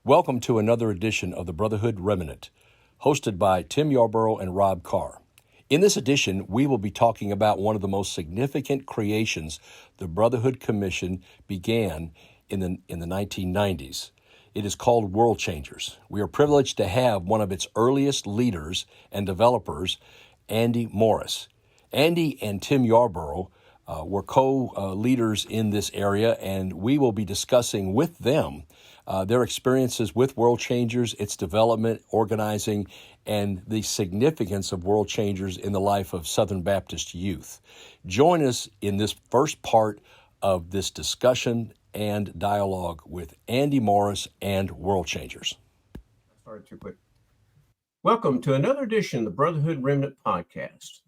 Welcome to another edition of the Brotherhood Remnant, hosted by Tim Yarbrough and Rob Carr. In this edition, we will be talking about one of the most significant creations the Brotherhood Commission began in the 1990s. It is called World Changers. We are privileged to have one of its earliest leaders and developers, Andy Morris. Andy and Tim Yarbrough were co-leaders in this area, and we will be discussing with them their experiences with World Changers, its development, organizing, and the significance of World Changers in the life of Southern Baptist youth. Join us in this first part of this discussion and dialogue with Andy Morris and World Changers. Sorry, too quick. Welcome to another edition of the Brotherhood Remnant Podcast.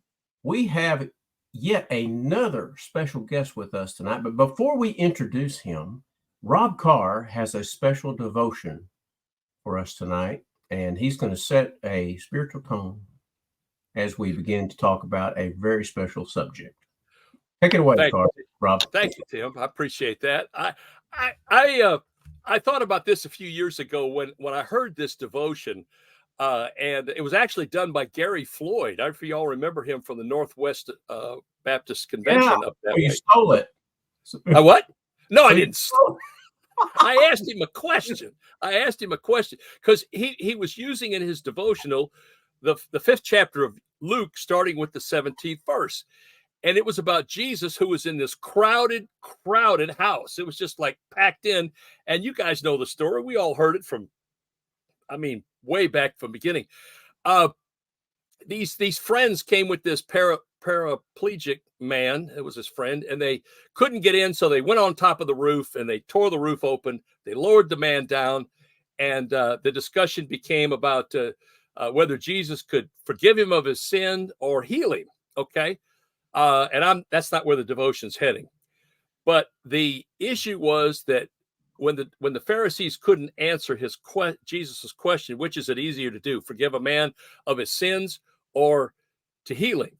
We have yet another special guest with us tonight, but before we introduce him, Rob Carr has a special devotion for us tonight, and he's going to set a spiritual tone as we begin to talk about a very special subject. Take it away, Carr. Rob. Thank you, Tim. I appreciate that. I thought about this a few years ago when I heard this devotion, and it was actually done by Gary Floyd. I don't know if y'all remember him from the Northwest Baptist Convention up that way. You stole it. What? No, I didn't. I asked him a question. Because he was using in his devotional the 5th chapter of Luke, starting with the 17th verse. And it was about Jesus, who was in this crowded house. It was just like packed in. And you guys know the story. We all heard it from, way back from the beginning. These friends came with this paraplegic man. It was his friend, and they couldn't get in, so they went on top of the roof and they tore the roof open. They lowered the man down, and the discussion became about whether Jesus could forgive him of his sin or heal him. Okay, that's not where the devotion's heading. But the issue was that when the Pharisees couldn't answer Jesus's question, which is it easier to do, forgive a man of his sins or to heal him?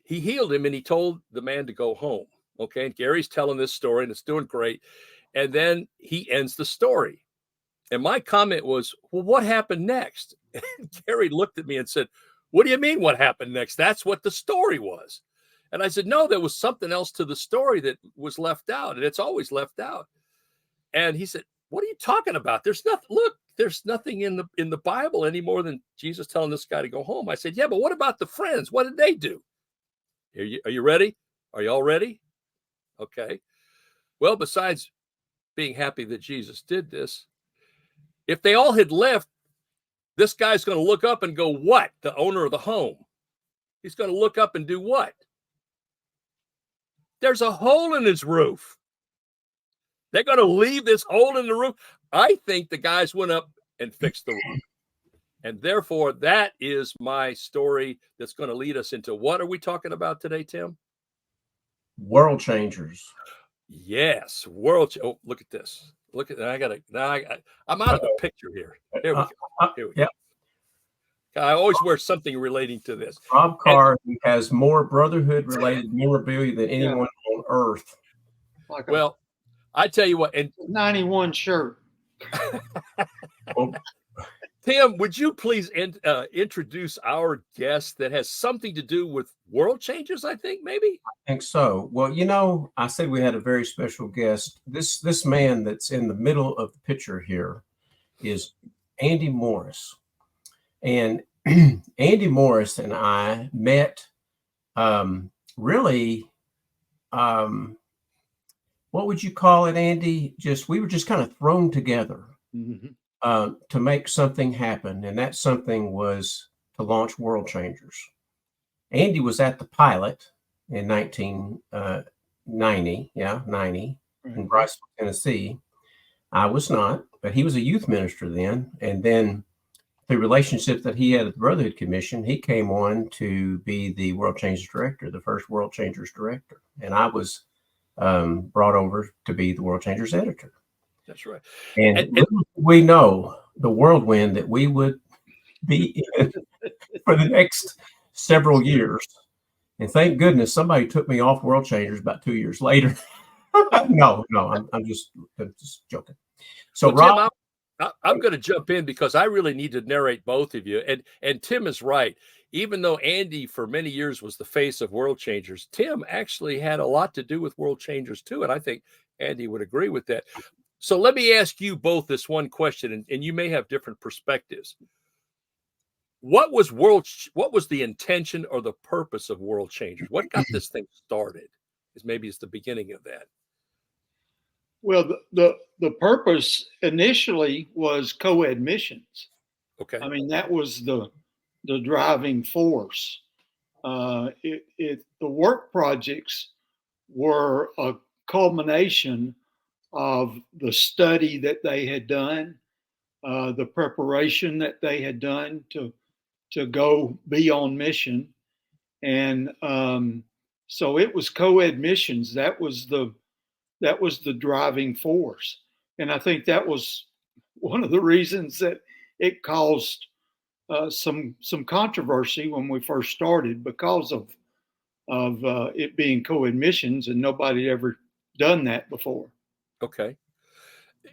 He healed him and he told the man to go home. Okay. And Gary's telling this story and it's doing great. And then he ends the story. And my comment was, well, what happened next? And Gary looked at me and said, what do you mean what happened next? That's what the story was. And I said, no, there was something else to the story that was left out. And it's always left out. And he said, what are you talking about? There's nothing in the Bible any more than Jesus telling this guy to go home. I said, yeah, but what about the friends? What did they do? Are you ready? Are you all ready? Okay. Well, besides being happy that Jesus did this, if they all had left, this guy's going to look up and go, what? The owner of the home. He's going to look up and do what? There's a hole in his roof. They're going to leave this hole in the roof. I think the guys went up and fixed the roof. And therefore, that is my story that's going to lead us into what are we talking about today, Tim? World Changers. Yes, Oh, look at this. Look at that. I'm out of the picture here. Here we go. Yeah. I always wear something relating to this. Rob Carr has more Brotherhood-related memorabilia than anyone on earth. Well, I tell you what, and 91 shirt. Tim, would you please introduce our guest that has something to do with World Changers, I think, maybe? I think so. Well, I said we had a very special guest. This man that's in the middle of the picture here is Andy Morris. And Andy Morris and I met really, what would you call it, Andy? We were just kind of thrown together to make something happen. And that something was to launch World Changers. Andy was at the pilot in 1990, 90, in Bryceville, Tennessee. I was not, but he was a youth minister then. And then the relationships that he had at the Brotherhood Commission, he came on to be the World Changers director, the first World Changers director. And I was brought over to be the World Changers editor. That's right. And we know the whirlwind that we would be in for the next several years. And thank goodness somebody took me off World Changers about 2 years later. No, I'm just joking. So, well, Rob, Tim, I'm going to jump in because I really need to narrate both of you. And Tim is right. Even though Andy for many years was the face of World Changers, Tim actually had a lot to do with World Changers too. And I think Andy would agree with that. So let me ask you both this one question, and you may have different perspectives. What was the intention or the purpose of World Changers? What got this thing started? Maybe it's the beginning of that. Well, the purpose initially was co-ed missions. Okay. I mean, that was the driving force. The work projects were a culmination of the study that they had done, the preparation that they had done to go be on mission, and so it was co-ed missions. That was the driving force, and I think that was one of the reasons that it caused some controversy when we first started, because of it being co-ed missions, and nobody had ever done that before. Okay.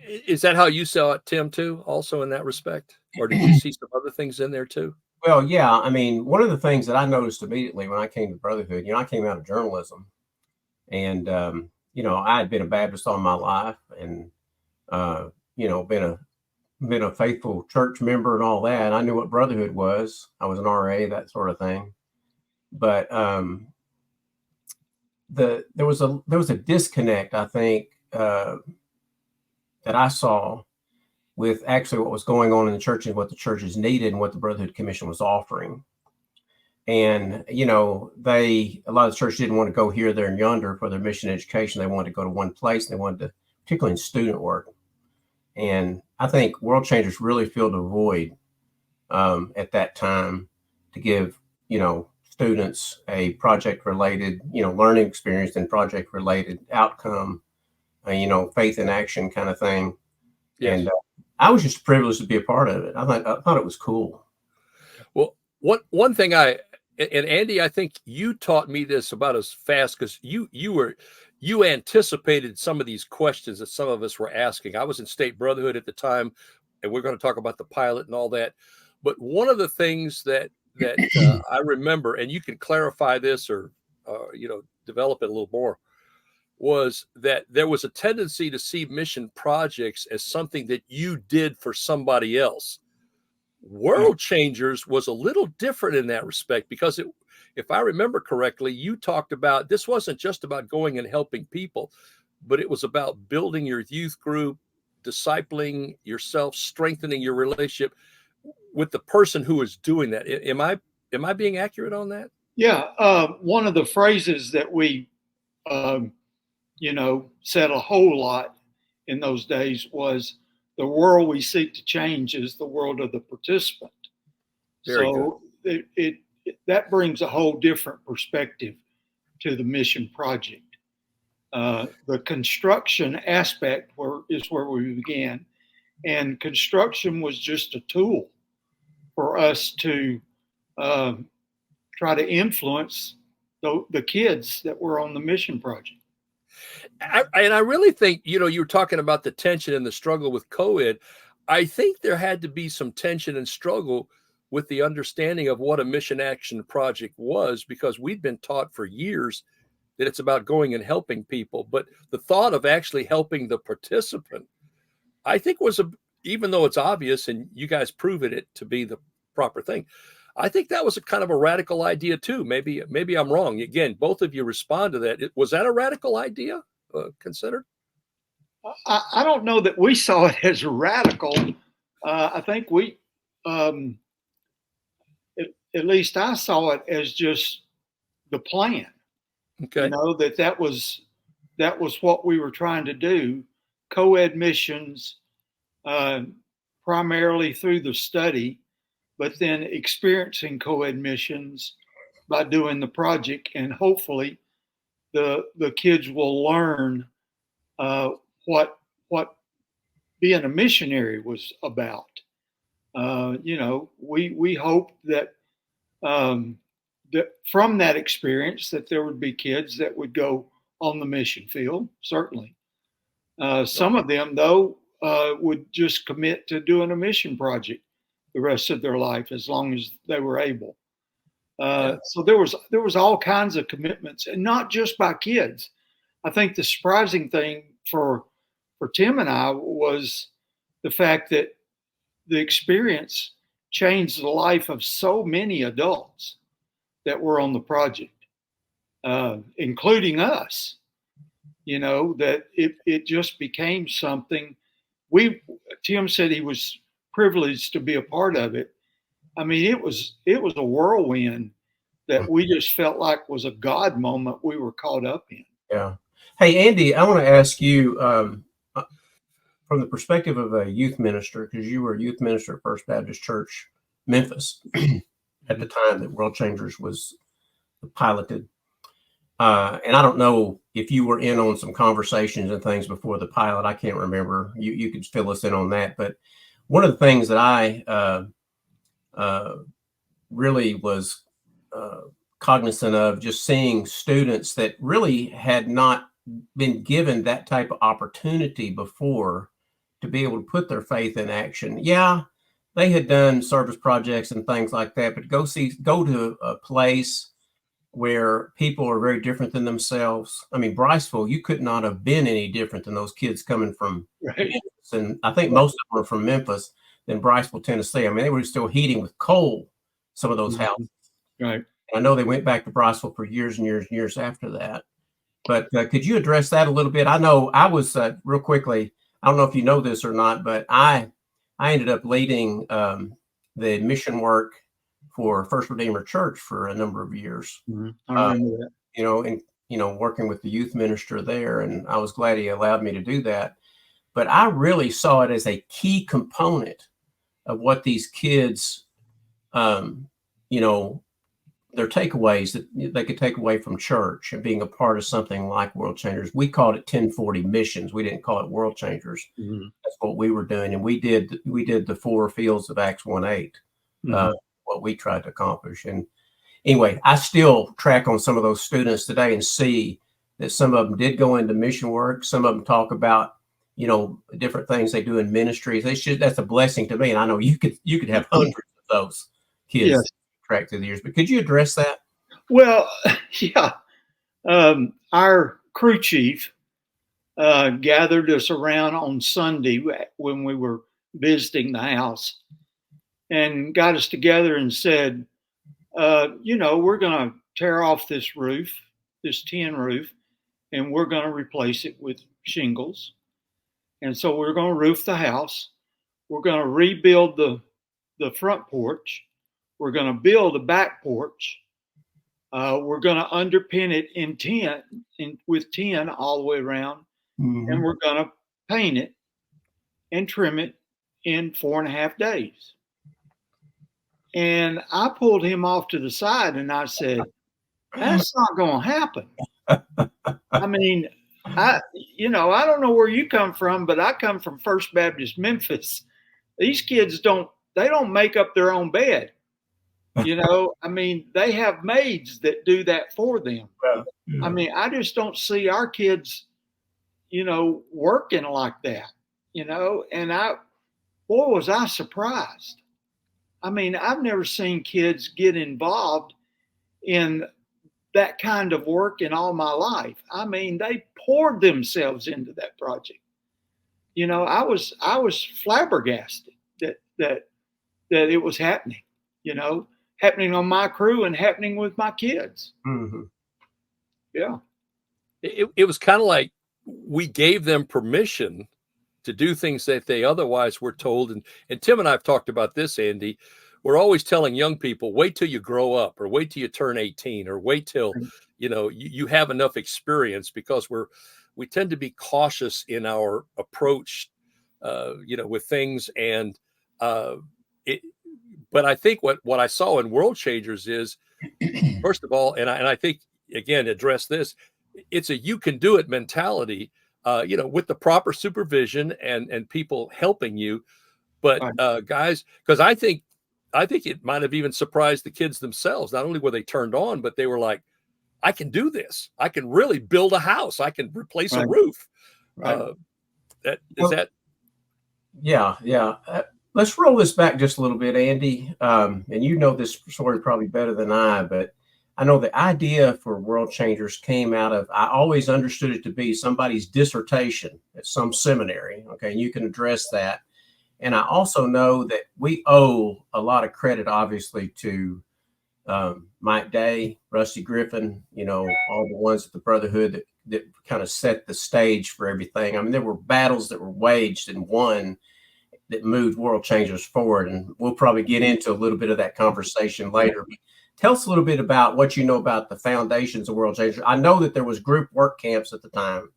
Is that how you saw it, Tim, too, also in that respect? Or did you see some other things in there too? well, yeah, I mean, one of the things that I noticed immediately when I came to Brotherhood, I came out of journalism, and I had been a Baptist all my life, and been a faithful church member and all that. I knew what Brotherhood was. I was an RA, that sort of thing. But there was a disconnect, I think, that I saw with actually what was going on in the church and what the churches needed and what the Brotherhood Commission was offering. And, a lot of the churches didn't want to go here, there, and yonder for their mission education. They wanted to go to one place, and they wanted to, particularly in student work. And I think World Changers really filled a void at that time to give, students a project-related, learning experience and project-related outcome, faith in action kind of thing. Yes. And I was just privileged to be a part of it. I thought it was cool. Well, one thing and Andy, I think you taught me this about as fast, because you anticipated some of these questions that some of us were asking. I was in State Brotherhood at the time, and we're going to talk about the pilot and all that. But one of the things that I remember, and you can clarify this or develop it a little more, was that there was a tendency to see mission projects as something that you did for somebody else. World Changers was a little different in that respect, because if I remember correctly, you talked about this wasn't just about going and helping people, but it was about building your youth group, discipling yourself, strengthening your relationship with the person who is doing that. Am I being accurate on that? Yeah. One of the phrases that we, said a whole lot in those days was, the world we seek to change is the world of the participant. Very so good. That brings a whole different perspective to the mission project. The construction aspect is where we began, and construction was just a tool for us to try to influence the kids that were on the mission project. I really think, you were talking about the tension and the struggle with co-ed. I think there had to be some tension and struggle with the understanding of what a mission action project was, because we'd been taught for years that it's about going and helping people. But the thought of actually helping the participant, I think even though it's obvious, and you guys proven it to be the proper thing, I think that was a kind of a radical idea too. Maybe I'm wrong. Again, both of you respond to that. Was that a radical idea considered? I don't know that we saw it as radical. I think we, at least I saw it as just the plan. Okay. That was what we were trying to do. Co-ed missions, primarily through the study, but then experiencing co-ed missions by doing the project, and hopefully the kids will learn what being a missionary was about. We hope that that from that experience that there would be kids that would go on the mission field. Certainly, some of them though would just commit to doing a mission project the rest of their life as long as they were able. So there was all kinds of commitments, and not just by kids. I think the surprising thing for Tim and I was the fact that the experience changed the life of so many adults that were on the project, including us. That it just became something. Tim said he was privileged to be a part of it. I mean, it was a whirlwind that we just felt like was a God moment we were caught up in. Yeah. Hey, Andy, I want to ask you from the perspective of a youth minister, because you were a youth minister at First Baptist Church, Memphis, at the time that World Changers was piloted. And I don't know if you were in on some conversations and things before the pilot. I can't remember. You could fill us in on that. But one of the things that I really was cognizant of, just seeing students that really had not been given that type of opportunity before to be able to put their faith in action. Yeah, they had done service projects and things like that, but go to a place where people are very different than themselves. I mean, Briceville, you could not have been any different than those kids coming from Memphis. And I think most of them are from Memphis than Briceville, Tennessee. I mean, they were still heating with coal, some of those houses. Right. I know they went back to Briceville for years and years and years after that. But could you address that a little bit? I know I was, real quickly, I don't know if you know this or not, but I ended up leading the mission work for First Redeemer Church for a number of years. I remember that. And working with the youth minister there, and I was glad he allowed me to do that. But I really saw it as a key component of what these kids, their takeaways that they could take away from church and being a part of something like World Changers. We called it 1040 missions. We didn't call it World Changers. That's what we were doing. And we did the 4 fields of Acts 1:8, what we tried to accomplish. And anyway, I still track on some of those students today and see that some of them did go into mission work. Some of them talk about, different things they do in ministries. That's a blessing to me. And I know you could have hundreds of those kids. Yes. Track through the years, but could you address that? Well, yeah. Our crew chief gathered us around on Sunday when we were visiting the house and got us together and said, we're going to tear off this roof, this tin roof, and we're going to replace it with shingles. And so we're going to roof the house. We're going to rebuild the front porch. We're going to build a back porch. We're going to underpin it with tin all the way around. And we're going to paint it and trim it in 4.5 days. And I pulled him off to the side and I said, that's not going to happen. I mean, I don't know where you come from, but I come from First Baptist Memphis. These kids don't make up their own bed. I mean, they have maids that do that for them. I mean, I just don't see our kids, working like that, and was I surprised. I mean, I've never seen kids get involved in that kind of work in all my life. I mean, they poured themselves into that project. I was flabbergasted that it was happening, happening on my crew and happening with my kids. Yeah. It was kind of like we gave them permission to do things that they otherwise were told. And Tim and I have talked about this, Andy. We're always telling young people, wait till you grow up, or wait till you turn 18, or wait till, you have enough experience, because we tend to be cautious in our approach, with things. And but I think what I saw in World Changers is, first of all, and I think, again, address this, it's a you can do it mentality, with the proper supervision and people helping you. But guys, because I think it might have even surprised the kids themselves. Not only were they turned on, but they were like, I can do this. I can really build a house. I can replace a roof. Right. Yeah, yeah. Let's roll this back just a little bit, Andy. And you know this story probably better than I, but I know the idea for World Changers came out of, I always understood it to be somebody's dissertation at some seminary. Okay, and you can address that. And I also know that we owe a lot of credit, obviously, to Mike Day, Rusty Griffin, all the ones at the Brotherhood that kind of set the stage for everything. I mean, there were battles that were waged and won that moved World Changers forward. And we'll probably get into a little bit of that conversation later. But tell us a little bit about what you know about the foundations of World Changers. I know that there was group work camps at the time,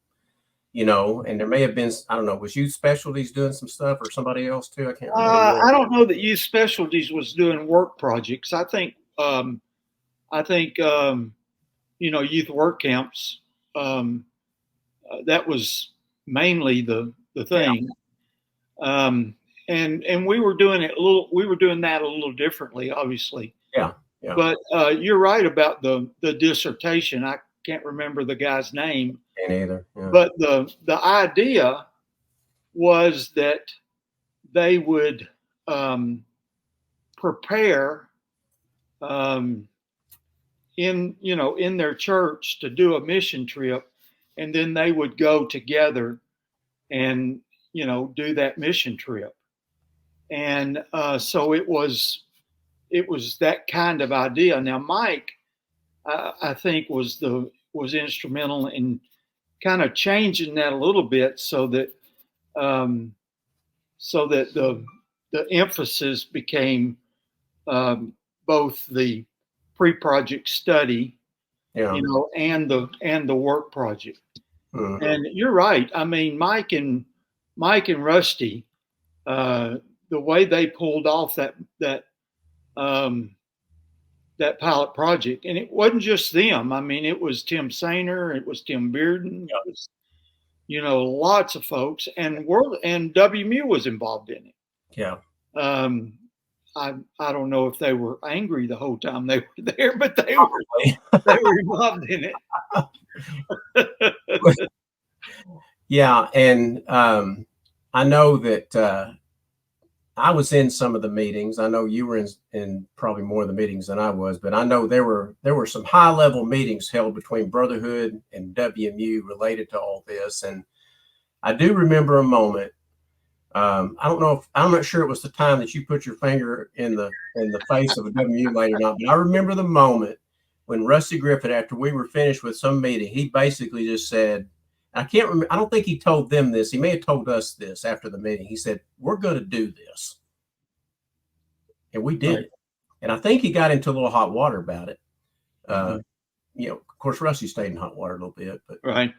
and there may have been, I don't know, was Youth Specialties doing some stuff or somebody else too? I can't remember. I don't know that Youth Specialties was doing work projects. I think youth work camps. That was mainly the thing. Yeah. And we were doing it we were doing that a little differently, obviously. Yeah. Yeah. But you're right about the dissertation. I can't remember the guy's name. Can't either. Yeah. But the idea was that they would prepare in their church to do a mission trip, and then they would go together and do that mission trip. And so it was that kind of idea. Now Mike, I think was instrumental in kind of changing that a little bit so that the emphasis became both the pre-project study, and the work project. Mm-hmm. And you're right. I mean, Mike and Rusty, the way they pulled off that pilot project, and it wasn't just them. I mean, it was Tim Sainer, it was Tim Bearden, it was, lots of folks, and WMU was involved in it. Yeah. I don't know if they were angry the whole time they were there, but they were involved in it. Yeah, and I know that I was in some of the meetings. I know you were in probably more of the meetings than I was, but I know there were some high-level meetings held between Brotherhood and WMU related to all this. And I do remember a moment. I'm not sure it was the time that you put your finger in the face of a WMU lady or not, but I remember the moment when Rusty Griffin, after we were finished with some meeting, he basically just said, I can't remember, I don't think he told them this. He may have told us this after the meeting. He said, we're going to do this. And we did it. And I think he got into a little hot water about it. Of course, Rusty stayed in hot water a little bit, but right.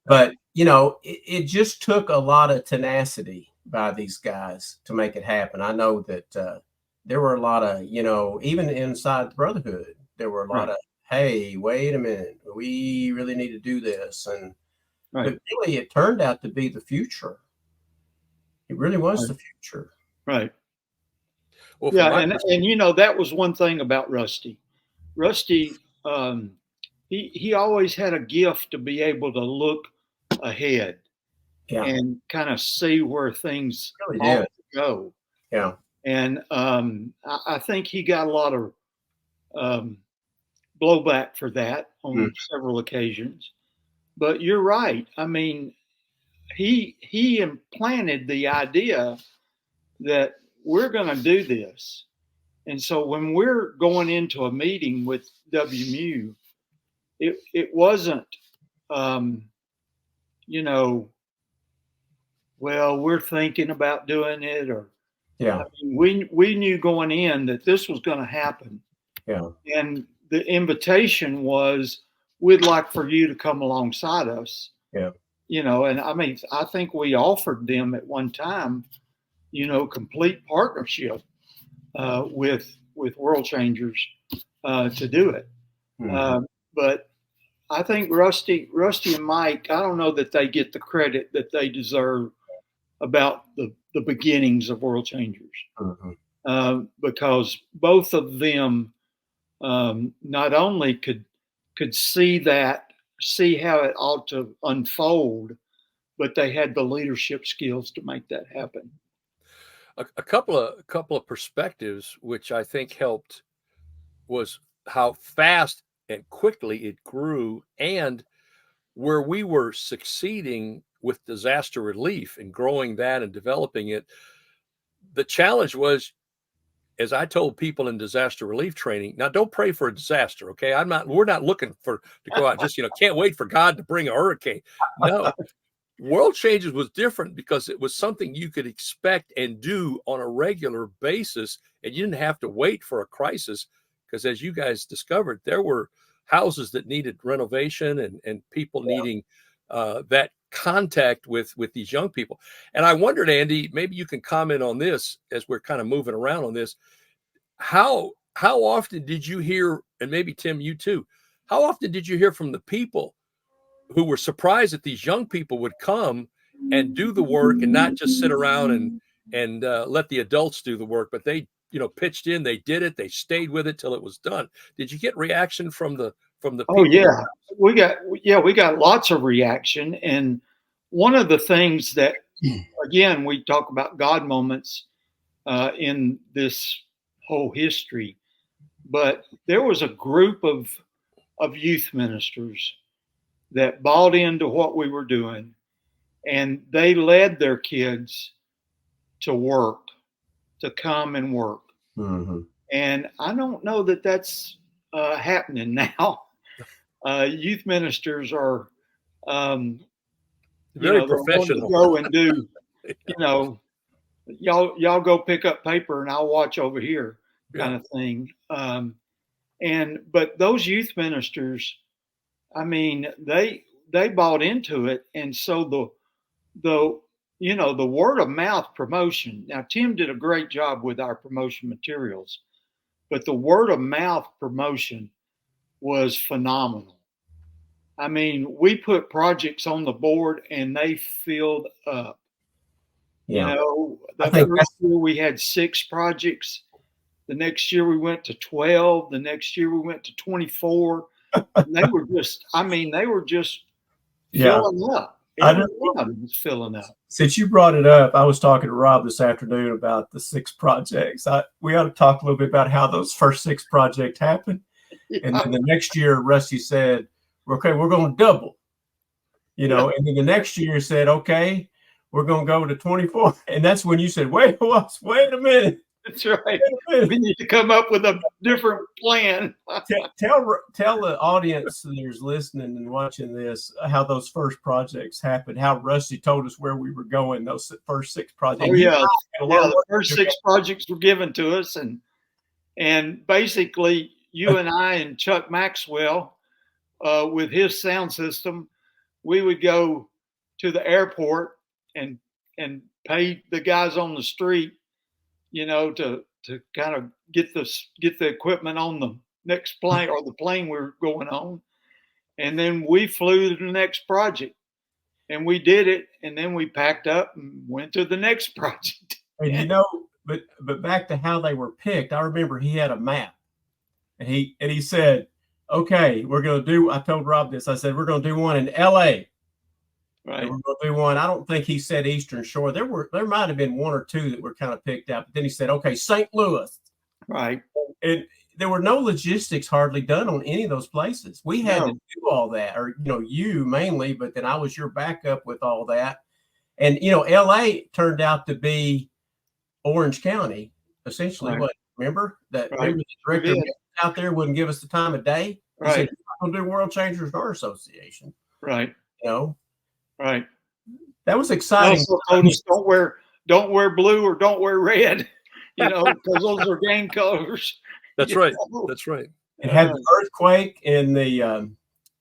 But, it just took a lot of tenacity by these guys to make it happen. I know that there were a lot of, even inside the Brotherhood, there were a lot of, hey, wait a minute, we really need to do this. And but really, it turned out to be the future. It really was the future. Right. Well, yeah, and that was one thing about Rusty. Rusty, he always had a gift to be able to look ahead and kind of see where things ought to go. Yeah. And I think he got a lot of blowback for that on several occasions. But you're right. I mean, he implanted the idea that we're going to do this. And so when we're going into a meeting with WMU, it wasn't, well, we're thinking about doing it, or I mean, we knew going in that this was going to happen. Yeah. And the invitation was, we'd like for you to come alongside us. Yeah. And I mean, I think we offered them at one time, complete partnership with World Changers to do it. But I think Rusty and Mike, I don't know that they get the credit that they deserve about the beginnings of World Changers, because both of them not only could see how it ought to unfold, but they had the leadership skills to make that happen. A couple of perspectives which I think helped was how fast and quickly it grew, and where we were succeeding with disaster relief and growing that and developing it. The challenge was, as I told people in disaster relief training, now don't pray for a disaster, okay? We're not looking to go out just, can't wait for God to bring a hurricane. No. World Changes was different because it was something you could expect and do on a regular basis, and you didn't have to wait for a crisis, because as you guys discovered, there were houses that needed renovation and people needing that contact with these young people. And I wondered, Andy, maybe you can comment on this as we're kind of moving around on this. How often did you hear, and maybe Tim, you too, how often did you hear from the people who were surprised that these young people would come and do the work and not just sit around and let the adults do the work, but they, pitched in, they did it, they stayed with it till it was done? Did you get reaction from the people? Oh yeah, we got lots of reaction. And one of the things that, again, we talk about God moments in this whole history, but there was a group of youth ministers that bought into what we were doing, and they led their kids to work, to come and work. Mm-hmm. And I don't know that that's happening now. Youth ministers are very professional. To go and do, y'all go pick up paper and I'll watch over here, kind of thing. But those youth ministers, I mean, they bought into it, and so the word of mouth promotion. Now, Tim did a great job with our promotion materials, but the word of mouth promotion was phenomenal. I mean, we put projects on the board and they filled up. Yeah. The first year we had 6 projects. The next year we went to 12. The next year we went to 24. And they were just filling up. Everybody was filling up. Since you brought it up, I was talking to Rob this afternoon about the 6 projects. We ought to talk a little bit about how those first 6 projects happened. Yeah. And then the next year, Rusty said, okay, we're going to double, and then the next year said, okay, we're going to go to 24. And that's when you said, wait a minute. That's right. We need to come up with a different plan. Tell the audience who's listening and watching this how those first projects happened, how Rusty told us where we were going, those first 6 projects. Oh, yeah. The first 6 projects were given to us. And basically, you and I and Chuck Maxwell, with his sound system, we would go to the airport and pay the guys on the street, to kind of get the equipment on the next plane or the plane we were going on. And then we flew to the next project and we did it. And then we packed up and went to the next project. And but back to how they were picked, I remember he had a map and he said, okay, I told Rob this, I said, we're going to do one in LA. Right. And we're going to do one. I don't think he said Eastern Shore. There might have been 1 or 2 that were kind of picked out. But then he said, okay, St. Louis. Right. And there were no logistics hardly done on any of those places. We had to do all that, or, you mainly, but then I was your backup with all that. And, LA turned out to be Orange County, essentially. Right. What, remember that? Right. Remember the director out there wouldn't give us the time of day? Right. He said, we're going to do World Changers in our association. Right. Right. That was exciting. Also told us don't wear blue or don't wear red, because those are gang colors. That's right. That's right. It had the earthquake in the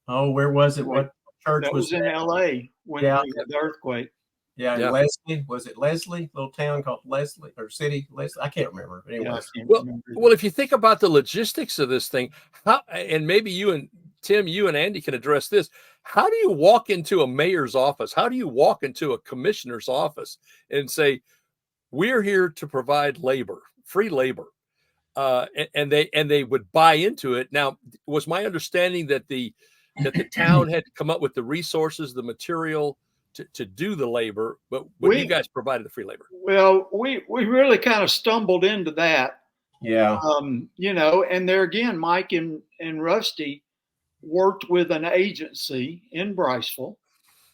where was it? What church that was in LA when we had the earthquake. Yeah, yeah. Leslie, was it Leslie? Little town called Leslie or city Leslie? I can't remember. Anyway, well, if you think about the logistics of this thing, and maybe you and Tim, you and Andy can address this. How do you walk into a mayor's office? How do you walk into a commissioner's office and say, "We're here to provide labor, free labor," and they would buy into it? Now, was my understanding that the town had come up with the resources, the material to do the labor, but you guys provided the free labor. Well, we really kind of stumbled into that. Yeah. And there again, Mike and Rusty worked with an agency in Briceville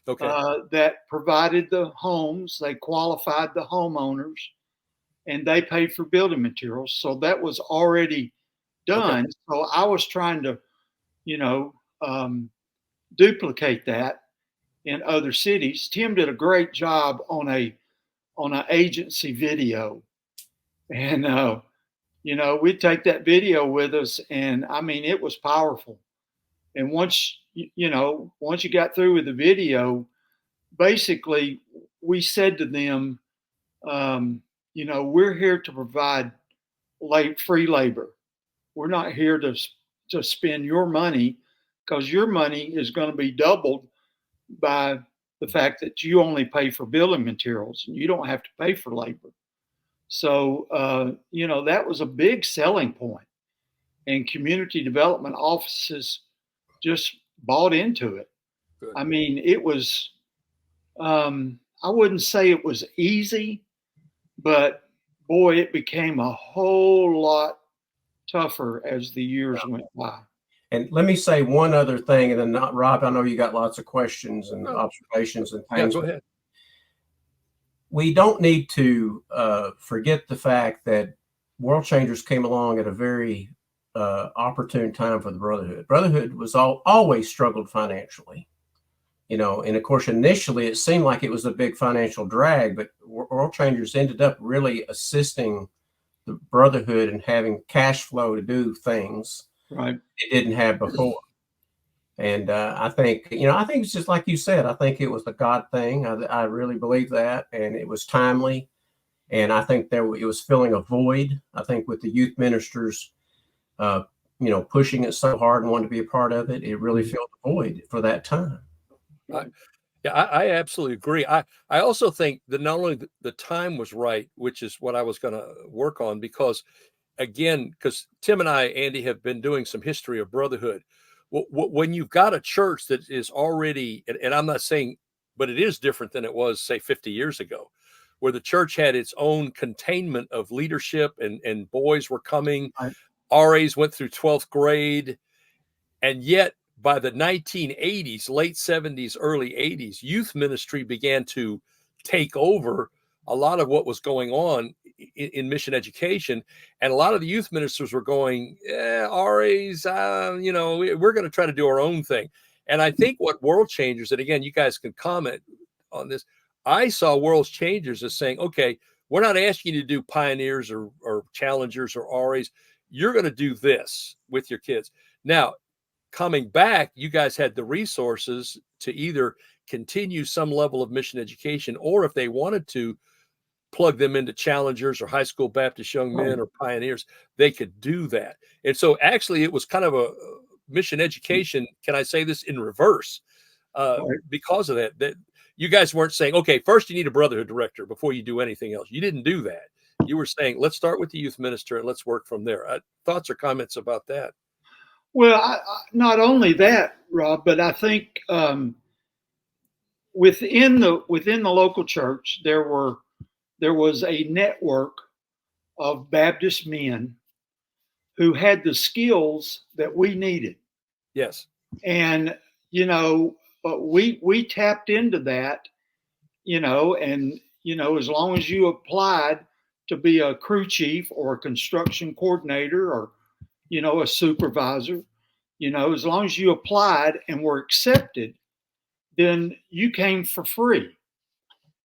that provided the homes. They qualified the homeowners, and they paid for building materials. So that was already done. Okay. So I was trying to, duplicate that in other cities. Tim did a great job on an agency video, and we'd take that video with us, and I mean, it was powerful. And once you got through with the video, basically we said to them, we're here to provide free labor. We're not here to spend your money, because your money is going to be doubled by the fact that you only pay for building materials and you don't have to pay for labor. So, that was a big selling point, and community development offices just bought into it. Good. I mean, it was, I wouldn't say it was easy, but boy, it became a whole lot tougher as the years went by. And let me say one other thing, and then Rob, I know you got lots of questions and observations and things. Yeah, go ahead. We don't need to forget the fact that World Changers came along at a very opportune time for the Brotherhood. Brotherhood was always struggled financially, and of course, initially it seemed like it was a big financial drag, but World Changers ended up really assisting the Brotherhood in having cash flow to do things right it didn't have before. And I think it's just like you said. I think it was a God thing. I really believe that, and it was timely. And I think it was filling a void. I think with the youth ministers, pushing it so hard and wanting to be a part of it, it really filled the void for that time. I absolutely agree. I also think that not only the time was right, which is what I was going to work on, because Tim and I, Andy, have been doing some history of Brotherhood. When you've got a church that is already, and I'm not saying, but it is different than it was, say, 50 years ago, where the church had its own containment of leadership and boys were coming. Right. RAs went through 12th grade. And yet by the 1980s, late 70s, early 80s, youth ministry began to take over a lot of what was going on in mission education. And a lot of the youth ministers were going, RAs, we're going to try to do our own thing. And I think what World Changers, and again, you guys can comment on this, I saw World Changers as saying, okay, we're not asking you to do pioneers or challengers or RAs. You're going to do this with your kids. Now, coming back, you guys had the resources to either continue some level of mission education, or if they wanted to, plug them into challengers or high school Baptist young men or pioneers, they could do that. And so actually it was kind of a mission education, can I say this, in reverse, because of that you guys weren't saying, okay, first you need a Brotherhood director before you do anything else. You didn't do that. You were saying, let's start with the youth minister and let's work from there. Thoughts or comments about that? Well, not only that, Rob, but I think within the local church, there was a network of Baptist men who had the skills that we needed. Yes. And, we tapped into that, and, as long as you applied to be a crew chief or a construction coordinator or, a supervisor, as long as you applied and were accepted, then you came for free.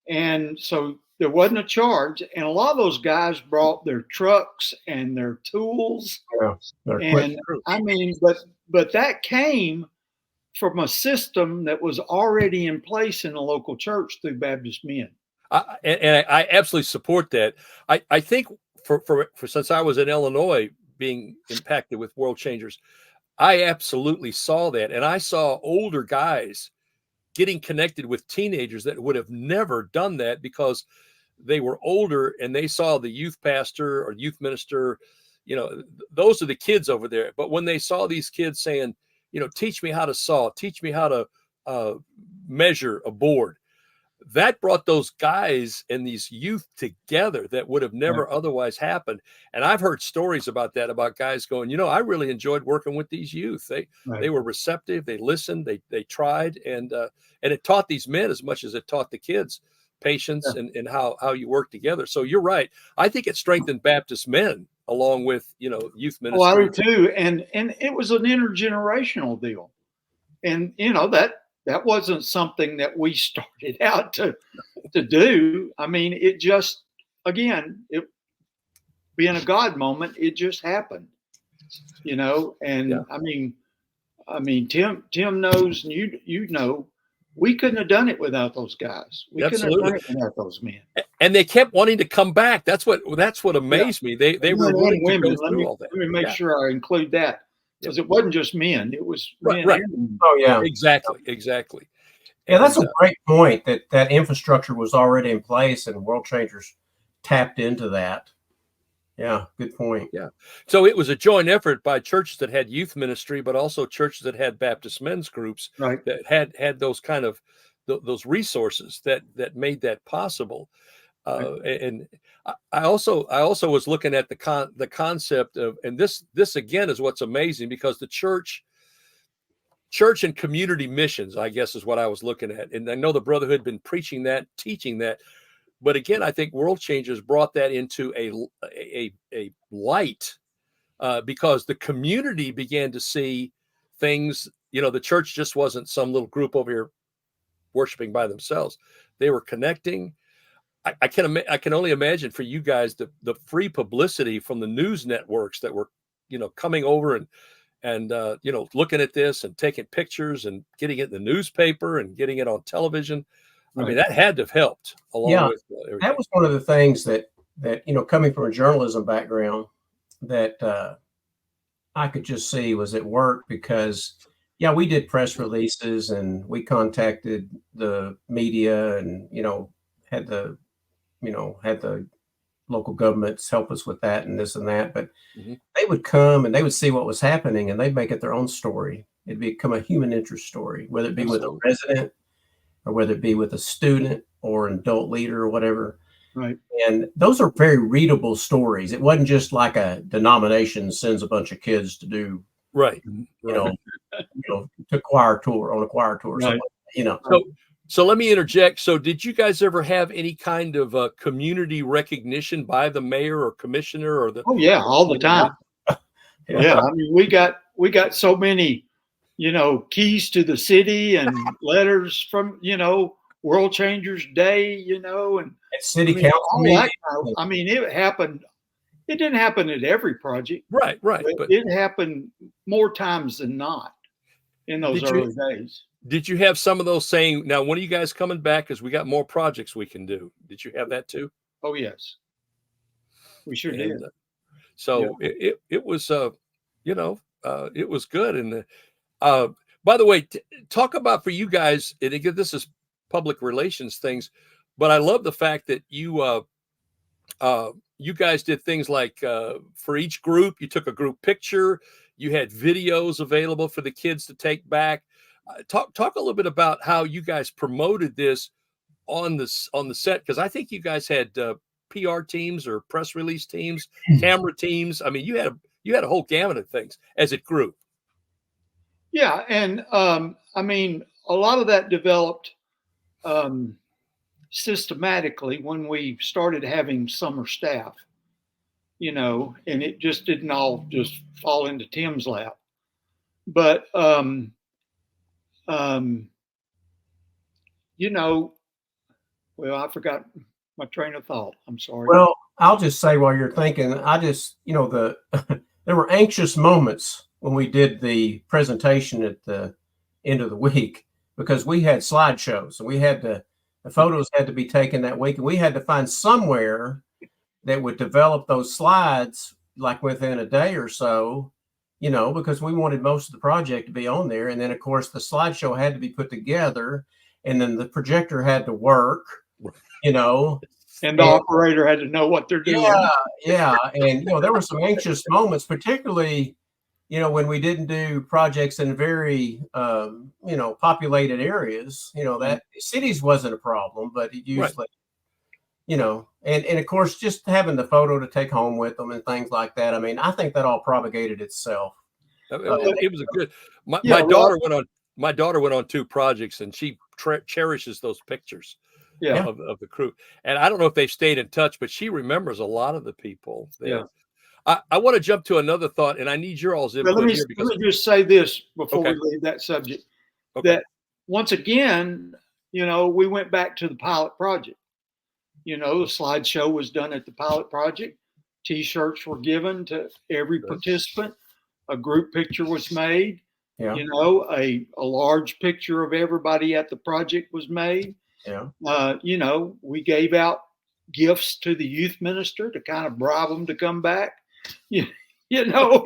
And so there wasn't a charge. And a lot of those guys brought their trucks and their tools. Yeah, and I mean, but that came from a system that was already in place in the local church through Baptist men. And I absolutely support that. I think for since I was in Illinois being impacted with World Changers, I absolutely saw that. And I saw older guys getting connected with teenagers that would have never done that because they were older and they saw the youth pastor or youth minister, those are the kids over there. But when they saw these kids saying, teach me how to saw, teach me how to measure a board, that brought those guys and these youth together that would have never otherwise happened. And I've heard stories about that, about guys going, I really enjoyed working with these youth. They were receptive, they listened, they tried, and it taught these men as much as it taught the kids patience and how you work together. So you're right. I think it strengthened Baptist men along with, youth ministry. Well, I do too. And it was an intergenerational deal. And, that wasn't something that we started out to do. I mean, it just, again, it being a God moment, it just happened, and I mean, Tim knows, and you know, we couldn't have done it without those guys. We couldn't have done it without those men. And they kept wanting to come back. That's what amazed me. They were willing to go through all that. Let me make sure I include that. Because it wasn't just men; it was men. Right. Oh yeah, exactly. Yeah, that's a great point. That infrastructure was already in place, and World Changers tapped into that. Yeah, good point. Yeah, so it was a joint effort by churches that had youth ministry, but also churches that had Baptist men's groups that had those kind of those resources that made that possible. And I also was looking at the concept of, and this again is what's amazing, because the church and community missions, I guess, is what I was looking at. And I know the Brotherhood had been preaching that, teaching that, but again, I think World Changers brought that into a light because the community began to see things. The church just wasn't some little group over here worshiping by themselves. They were connecting. I can only imagine for you guys the free publicity from the news networks that were, coming over and looking at this and taking pictures and getting it in the newspaper and getting it on television. Right. I mean, that had to have helped along with everything. That was one of the things that coming from a journalism background that I could just see was at work, because we did press releases and we contacted the media and had the local governments help us with that and this and that. But they would come and they would see what was happening and they'd make it their own story. It'd become a human interest story, whether it be with a resident or whether it be with a student or an adult leader or whatever. Right. And those are very readable stories. It wasn't just like a denomination sends a bunch of kids to do, to choir tour on a choir tour. Right. So let me interject. So did you guys ever have any kind of community recognition by the mayor or commissioner or the? Oh yeah, all the time. Yeah. I mean, we got so many, keys to the city and letters from, World Changers Day, and at city council. I mean, it happened. It didn't happen at every project. Right. But it happened more times than not in those early days. Did you have some of those saying, now, when are you guys coming back? Because we got more projects we can do. Did you have that too? Oh, yes. We sure did. So it was, it was good. And by the way, talk about for you guys, and again, this is public relations things, but I love the fact that you guys did things like for each group, you took a group picture, you had videos available for the kids to take back. Talk a little bit about how you guys promoted this on the set, because I think you guys had PR teams or press release teams, camera teams. I mean, you had a whole gamut of things as it grew. Yeah, and I mean, a lot of that developed systematically when we started having summer staff, and it just didn't all just fall into Tim's lap. But well, I forgot my train of thought. I'm sorry. Well, I'll just say while you're thinking, there were anxious moments when we did the presentation at the end of the week, because we had slideshows and the photos had to be taken that week, and we had to find somewhere that would develop those slides like within a day or so, because we wanted most of the project to be on there. And then of course the slideshow had to be put together, and then the projector had to work, and the operator had to know what they're doing. Yeah. And, there were some anxious moments, particularly when we didn't do projects in very, populated areas, that cities wasn't a problem, but it usually, and of course, just having the photo to take home with them and things like that. I mean, I think that all propagated itself. It was a good. My Rob, daughter went on. My daughter went on 2 projects, and she cherishes those pictures of the crew. And I don't know if they've stayed in touch, but she remembers a lot of the people there. Yeah. I want to jump to another thought, and I need your all's input here. Let me just say this before we leave that subject. Okay. That once again, we went back to the pilot project. The slideshow was done at the pilot project. T-shirts were given to every participant. A group picture was made. Yeah. A large picture of everybody at the project was made. Yeah. We gave out gifts to the youth minister to kind of bribe them to come back. All of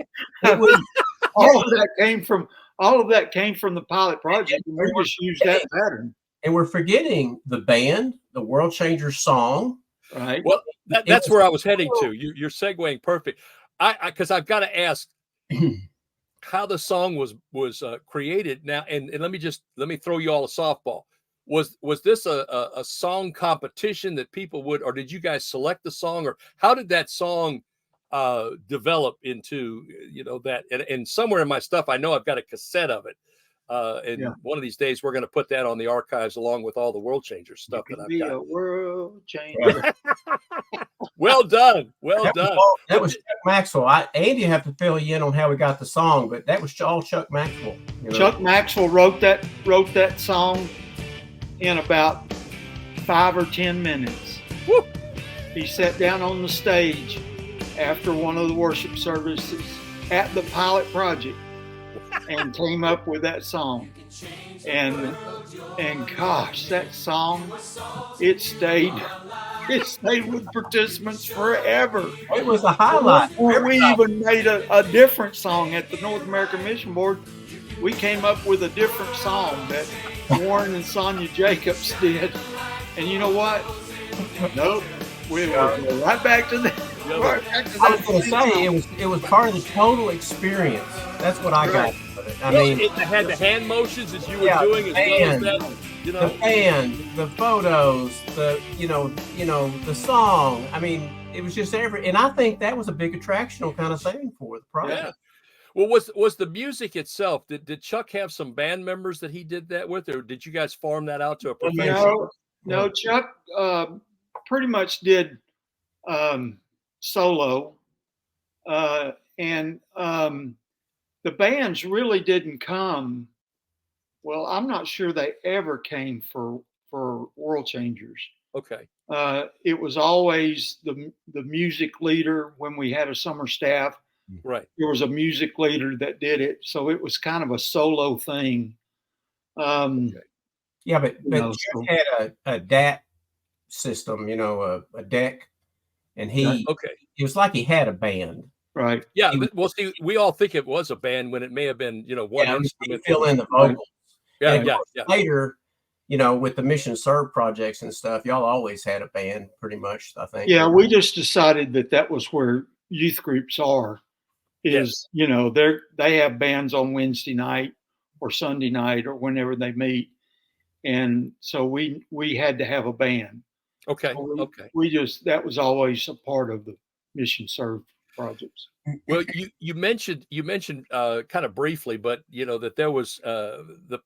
that came from the pilot project, and we just used that pattern. And we're forgetting the band, the World Changers song. Right. Well, that's where I was heading to. You're segueing perfect. Because I've got to ask how the song was created now. And let me throw you all a softball. Was this a song competition that people would, or did you guys select the song, or how did that song develop into that? And somewhere in my stuff, I know I've got a cassette of it. One of these days, we're going to put that on the archives along with all the World Changers stuff that I've got. A world changer. Well done. Well done. That was Chuck Maxwell. Andy have to fill you in on how we got the song, but that was all Chuck Maxwell. Chuck Maxwell wrote that song in about 5 or 10 minutes. Woo. He sat down on the stage after one of the worship services at the pilot project and came up with that song. And gosh, that song, it stayed with participants forever. It was a highlight. We even made a different song at the North American Mission Board. We came up with a different song that Warren and Sonia Jacobs did. And you know what? Nope. We were right back to that. I was going to say it was part of the total experience. That's what I got. I mean, it had the hand motions as you were doing, as well as that. The band, the photos, the song. I mean, it was just and I think that was a big attractional kind of thing for the project. Yeah. Well, was the music itself? Did Chuck have some band members that he did that with, or did you guys farm that out to a professional? No, Chuck pretty much did solo, and the bands really didn't come. Well, I'm not sure they ever came for World Changers. Okay. It was always the music leader when we had a summer staff. Right. There was a music leader that did it, so it was kind of a solo thing. Okay. Yeah, but Chuck had a DAT system, a deck, and it was like he had a band. Right. Yeah. Well, see, we all think it was a band when it may have been, one instrument. Fill in the vocals. Yeah. Later, with the Mission Serve projects and stuff, y'all always had a band, pretty much. I think. Yeah, we just decided that was where youth groups are. They have bands on Wednesday night or Sunday night or whenever they meet, and so we had to have a band. Okay. So that was always a part of the Mission Serve projects. Well, you mentioned kind of briefly, but that there was the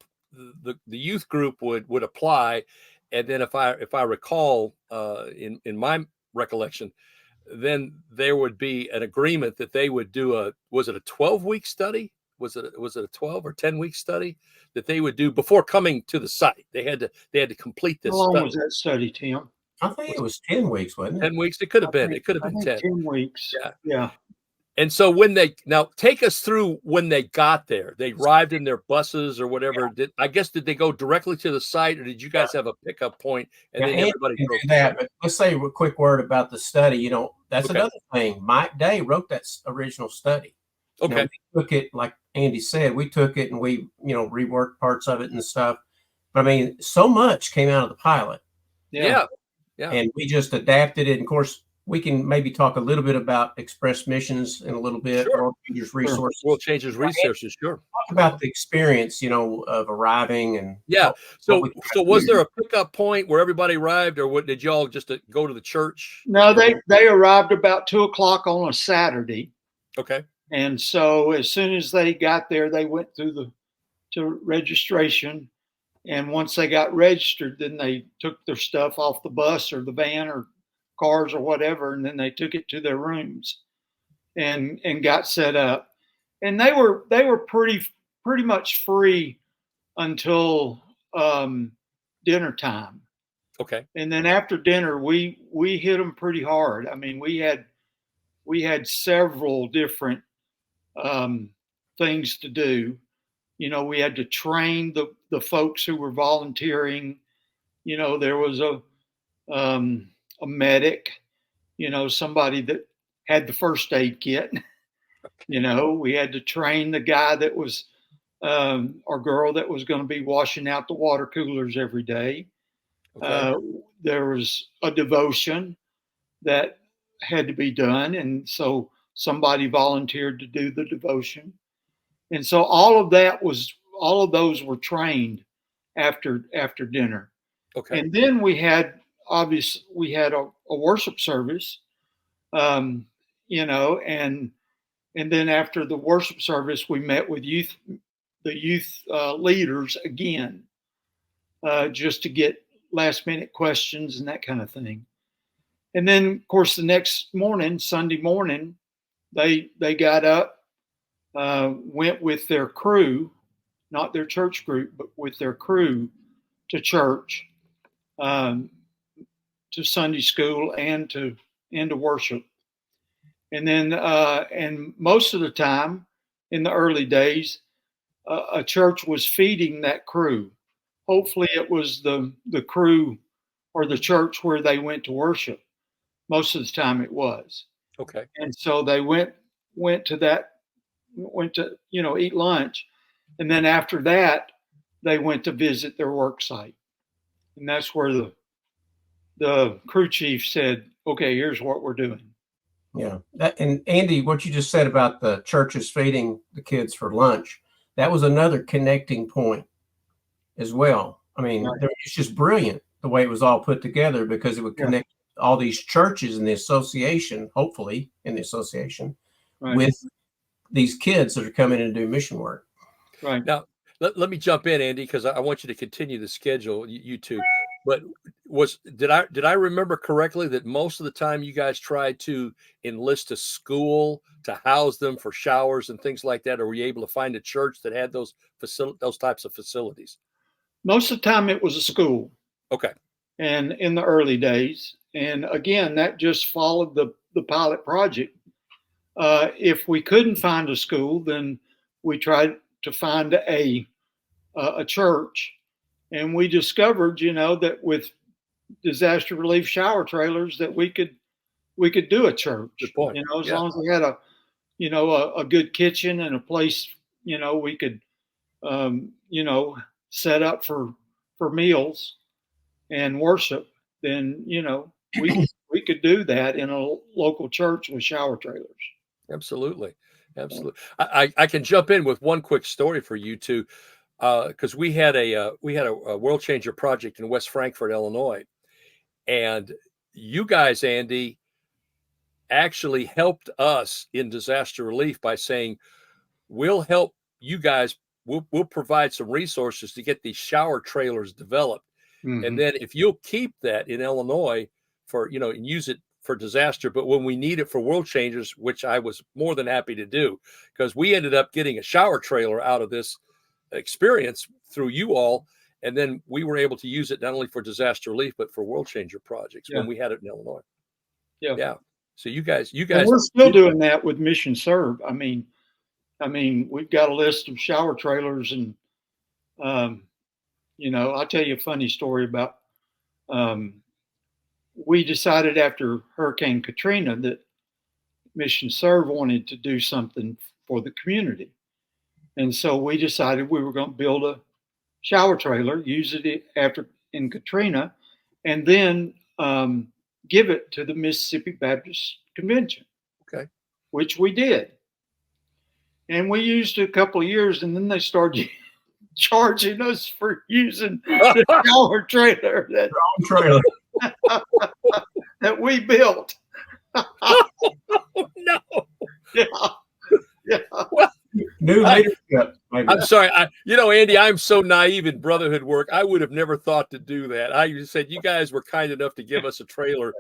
youth group would apply, and then if I recall in my recollection, then there would be an agreement that they would do was it a 12-week study? Was it a 12 or 10-week study that they would do before coming to the site? They had to complete this. How long was that study, Tim? I think it was 10 weeks, wasn't it? 10 weeks. It could have been. It could have been 10. 10 weeks. Yeah. And so now take us through when they got there. They arrived in their buses or whatever. Yeah. Did they go directly to the site, or did you guys have a pickup point and then everybody drove that? But let's say a quick word about the study. That's another thing. Mike Day wrote that original study. Okay. We took it, like Andy said, we took it and we, reworked parts of it and stuff. But I mean, so much came out of the pilot. Yeah. And we just adapted it. And of course, we can maybe talk a little bit about Express Missions in a little bit, Sure. World Changers Resources. World Changers Resources, sure. Talk about the experience, of arriving and Yeah. what we So was there a pickup point where everybody arrived, or what, did y'all just go to the church? No, they arrived about 2:00 on a Saturday. Okay. And so as soon as they got there, they went through to registration. And once they got registered, then they took their stuff off the bus or the van or cars or whatever, and then they took it to their rooms and got set up. And they were pretty much free until dinner time. Okay. And then after dinner, we hit them pretty hard. I mean, we had several different things to do. We had to train the folks who were volunteering. There was a medic, somebody that had the first aid kit. We had to train the guy that was or girl that was going to be washing out the water coolers every day. Okay. There was a devotion that had to be done, and so somebody volunteered to do the devotion. And so all of those were trained after dinner. Okay. And then we had a worship service, and then after the worship service, we met with the youth leaders again, just to get last minute questions and that kind of thing. And then, of course, the next morning, Sunday morning, they got up, went with their crew, not their church group, but with their crew to church, to Sunday school and to worship. And then, and most of the time in the early days, a church was feeding that crew. Hopefully it was the crew or the church where they went to worship. Most of the time it was. Okay. And so they went to eat lunch. And then after that, they went to visit their work site. And that's where the crew chief said, okay, here's what we're doing. Yeah. And Andy, what you just said about the churches feeding the kids for lunch, that was another connecting point as well. I mean, Right. It's just brilliant the way it was all put together, because it would connect all these churches in the association, hopefully in the association, Right. with these kids that are coming in to do mission work. Right. Now, let me jump in, Andy, because I want you to continue the schedule, you two. But did I remember correctly that most of the time you guys tried to enlist a school to house them for showers and things like that, or were you able to find a church that had those types of facilities? Most of the time it was a school. Okay. And in the early days, and again, that just followed the pilot project. If we couldn't find a school, then we tried to find a church, and we discovered, that with disaster relief shower trailers, that we could do a church. Good point. As long as we had a good kitchen and a place, we could, set up for meals and worship, then, we could do that in a local church with shower trailers. Absolutely. I can jump in with one quick story for you two, because we had a World Changer project in West Frankfort, Illinois, and you guys, Andy, actually helped us in disaster relief by saying, we'll help you guys. We'll provide some resources to get these shower trailers developed. Mm-hmm. And then if you'll keep that in Illinois for, and use it for disaster, but when we need it for World Changers, which I was more than happy to do, because we ended up getting a shower trailer out of this experience through you all. And then we were able to use it not only for disaster relief, but for World Changer projects when we had it in Illinois. Yeah. So you guys, and we're still doing that with Mission Serve. I mean, we've got a list of shower trailers, and, I'll tell you a funny story about, we decided after Hurricane Katrina that Mission Serve wanted to do something for the community. And so we decided we were going to build a shower trailer, use it in Katrina, and then give it to the Mississippi Baptist Convention. Okay. Which we did. And we used it a couple of years, and then they started charging us for using the shower trailer that we built. Oh, no. Yeah. Yeah. Well, New leadership. Maybe. I'm sorry. Andy, I'm so naive in brotherhood work. I would have never thought to do that. I just said, you guys were kind enough to give us a trailer,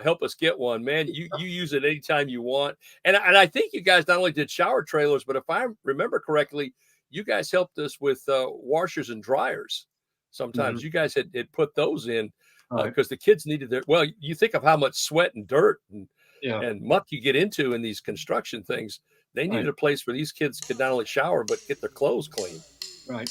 help us get one, man. You use it anytime you want. And I think you guys not only did shower trailers, but if I remember correctly, you guys helped us with washers and dryers. Sometimes you guys had put those in because the kids needed you think of how much sweat and dirt and muck you get into in these construction things. They needed a place where these kids could not only shower, but get their clothes clean. Right.